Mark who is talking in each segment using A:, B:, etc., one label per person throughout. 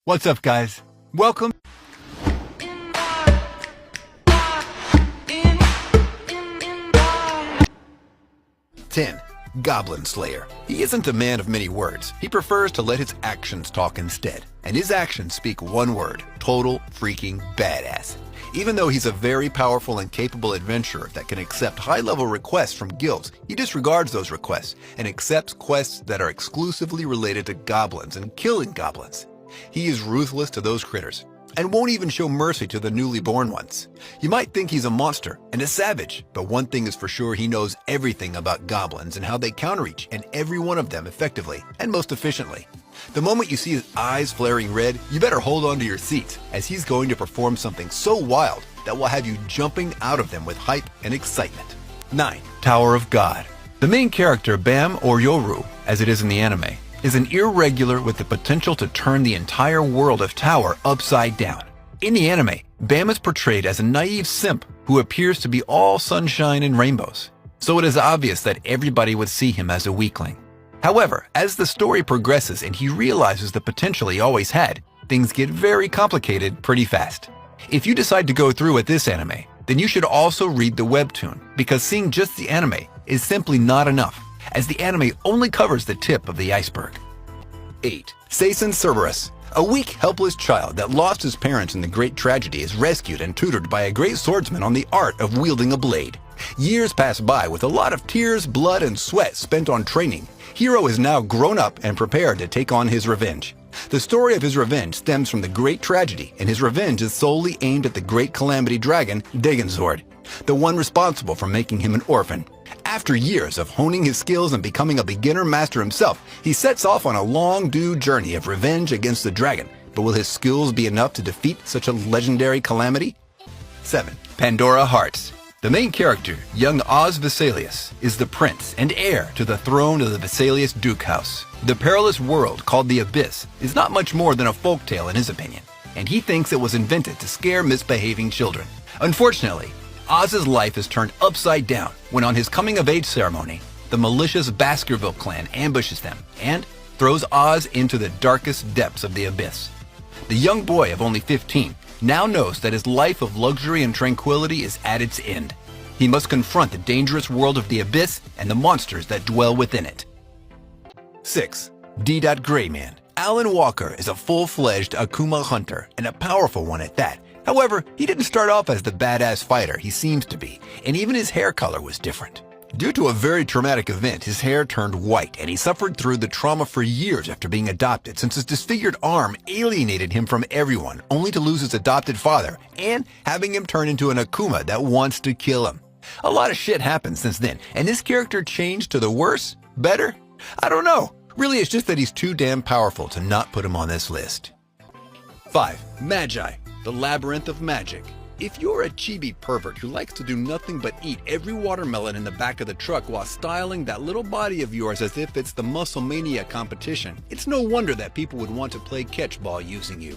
A: What's up, guys? Welcome. 10. Goblin Slayer. He isn't a man of many words. He prefers to let his actions talk instead. And his actions speak one word: total freaking badass. Even though he's a very powerful and capable adventurer that can accept high-level requests from guilds, he disregards those requests and accepts quests that are exclusively related to goblins and killing goblins. He is ruthless to those critters and won't even show mercy to the newly born ones. You might think he's a monster and a savage, but one thing is for sure: he knows everything about goblins and how they counter each and every one of them effectively and most efficiently. The moment you see his eyes flaring red, you better hold on to your seats, as he's going to perform something so wild that will have you jumping out of them with hype and excitement. 9. Tower of God. The main character, Bam, or Yoru, as it is in the anime, is an irregular with the potential to turn the entire world of Tower upside down. In the anime, Bam is portrayed as a naive simp who appears to be all sunshine and rainbows, so it is obvious that everybody would see him as a weakling. However, as the story progresses and he realizes the potential he always had, things get very complicated pretty fast. If you decide to go through with this anime, then you should also read the webtoon, because seeing just the anime is simply not enough, as the anime only covers the tip of the iceberg. 8. Seisen Cerberus. A weak, helpless child that lost his parents in the Great Tragedy is rescued and tutored by a great swordsman on the art of wielding a blade. Years pass by with a lot of tears, blood, and sweat spent on training. Hero is now grown up and prepared to take on his revenge. The story of his revenge stems from the Great Tragedy, and his revenge is solely aimed at the Great Calamity Dragon, Dagenzord, the one responsible for making him an orphan. After years of honing his skills and becoming a beginner master himself, he sets off on a long due journey of revenge against the dragon. But will his skills be enough to defeat such a legendary calamity? 7. Pandora Hearts. The main character, young Oz Vesalius, is the prince and heir to the throne of the Vesalius Duke House. The perilous world called the Abyss is not much more than a folktale in his opinion, and he thinks it was invented to scare misbehaving children. Unfortunately, Oz's life is turned upside down when, on his coming-of-age ceremony, the malicious Baskerville clan ambushes them and throws Oz into the darkest depths of the Abyss. The young boy of only 15 now knows that his life of luxury and tranquility is at its end. He must confront the dangerous world of the Abyss and the monsters that dwell within it. 6. D. Greyman. Alan Walker is a full-fledged Akuma hunter, and a powerful one at that. However, he didn't start off as the badass fighter he seems to be, and even his hair color was different. Due to a very traumatic event, his hair turned white, and he suffered through the trauma for years after being adopted, since his disfigured arm alienated him from everyone, only to lose his adopted father, and having him turn into an Akuma that wants to kill him. A lot of shit happened since then, and this character changed to the worse? Better? I don't know. Really, it's just that he's too damn powerful to not put him on this list. 5. Magi. The Labyrinth of Magic. If you're a chibi pervert who likes to do nothing but eat every watermelon in the back of the truck while styling that little body of yours as if it's the Musclemania competition, it's no wonder that people would want to play catchball using you.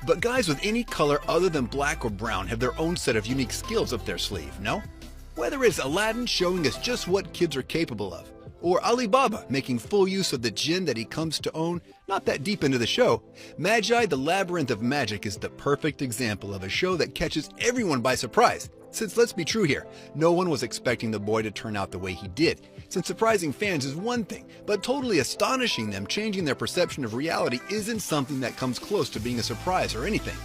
A: But guys with any color other than black or brown have their own set of unique skills up their sleeve, no? Whether it's Aladdin showing us just what kids are capable of, or Alibaba making full use of the djinn that he comes to own, not that deep into the show, Magi the Labyrinth of Magic is the perfect example of a show that catches everyone by surprise. Since let's be true here, no one was expecting the boy to turn out the way he did. Since surprising fans is one thing, but totally astonishing them, changing their perception of reality, isn't something that comes close to being a surprise or anything.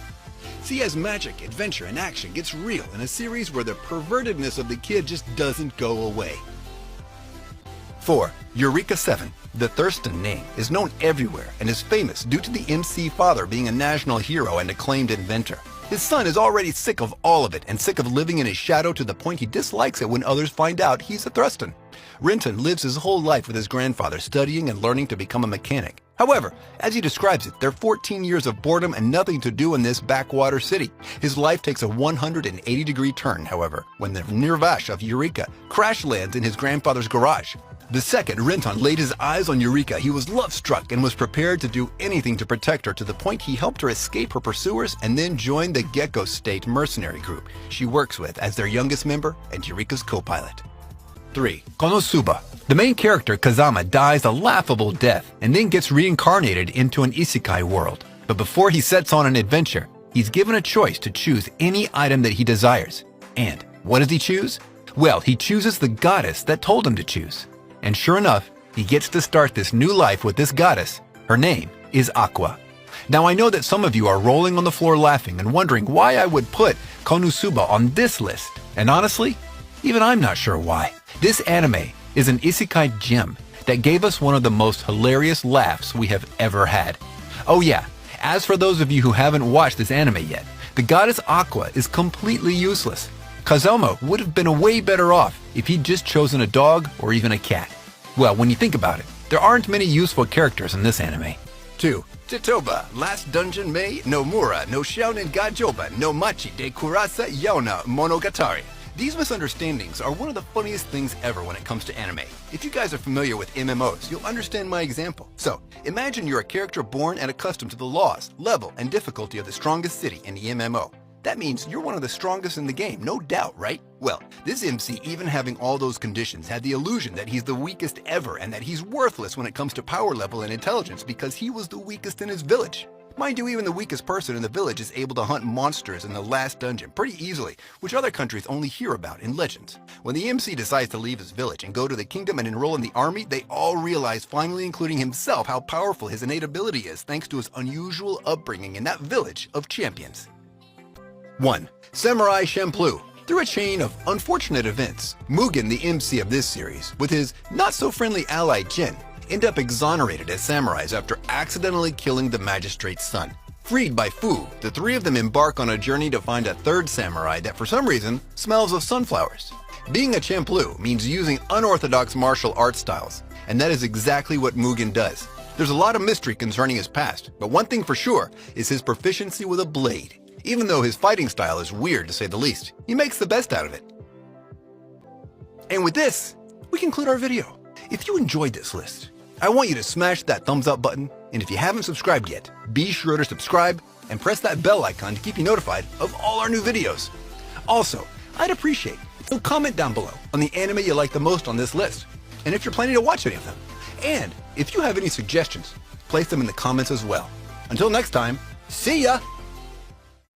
A: See, as magic, adventure, and action gets real in a series where the pervertedness of the kid just doesn't go away. 4. Eureka 7. The Thurston name is known everywhere and is famous due to the MC father being a national hero and acclaimed inventor. His son is already sick of all of it and sick of living in his shadow to the point he dislikes it when others find out he's a Thurston. Renton lives his whole life with his grandfather, studying and learning to become a mechanic. However, as he describes it, there are 14 years of boredom and nothing to do in this backwater city. His life takes a 180-degree turn, however, when the Nirvash of Eureka crash lands in his grandfather's garage. The second Renton laid his eyes on Eureka, he was love-struck and was prepared to do anything to protect her, to the point he helped her escape her pursuers and then joined the Gecko State mercenary group she works with as their youngest member and Eureka's co-pilot. 3. Konosuba. The main character, Kazama, dies a laughable death and then gets reincarnated into an isekai world. But before he sets on an adventure, he's given a choice to choose any item that he desires. And what does he choose? Well, he chooses the goddess that told him to choose. And sure enough, he gets to start this new life with this goddess. Her name is Aqua. Now I know that some of you are rolling on the floor laughing and wondering why I would put Konosuba on this list. And honestly, even I'm not sure why. This anime is an isekai gem that gave us one of the most hilarious laughs we have ever had. Oh yeah, as for those of you who haven't watched this anime yet, the goddess Aqua is completely useless. Kazama would have been way better off if he'd just chosen a dog or even a cat. Well, when you think about it, there aren't many useful characters in this anime. 2. Titoba, Last Dungeon Mei Nomura no Shounen Gajoba no Machi de Kurasa Yaona Monogatari. These misunderstandings are one of the funniest things ever when it comes to anime. If you guys are familiar with MMOs, you'll understand my example. So, imagine you're a character born and accustomed to the laws, level, and difficulty of the strongest city in the MMO. That means you're one of the strongest in the game, no doubt, right? Well, this MC, even having all those conditions, had the illusion that he's the weakest ever and that he's worthless when it comes to power level and intelligence because he was the weakest in his village. Mind you, even the weakest person in the village is able to hunt monsters in the last dungeon pretty easily, which other countries only hear about in legends. When the MC decides to leave his village and go to the kingdom and enroll in the army, they all realize, finally including himself, how powerful his innate ability is thanks to his unusual upbringing in that village of champions. 1. Samurai Champloo. Through a chain of unfortunate events, Mugen, the MC of this series, with his not-so-friendly ally Jin, end up exonerated as samurais after accidentally killing the magistrate's son. Freed by Fu, the three of them embark on a journey to find a third samurai that for some reason smells of sunflowers. Being a Champloo means using unorthodox martial art styles, and that is exactly what Mugen does. There's a lot of mystery concerning his past, but one thing for sure is his proficiency with a blade. Even though his fighting style is weird to say the least, he makes the best out of it. And with this, we conclude our video. If you enjoyed this list, I want you to smash that thumbs up button, and if you haven't subscribed yet, be sure to subscribe and press that bell icon to keep you notified of all our new videos. Also, I'd appreciate if you comment down below on the anime you like the most on this list, and if you're planning to watch any of them. And if you have any suggestions, place them in the comments as well. Until next time, see ya!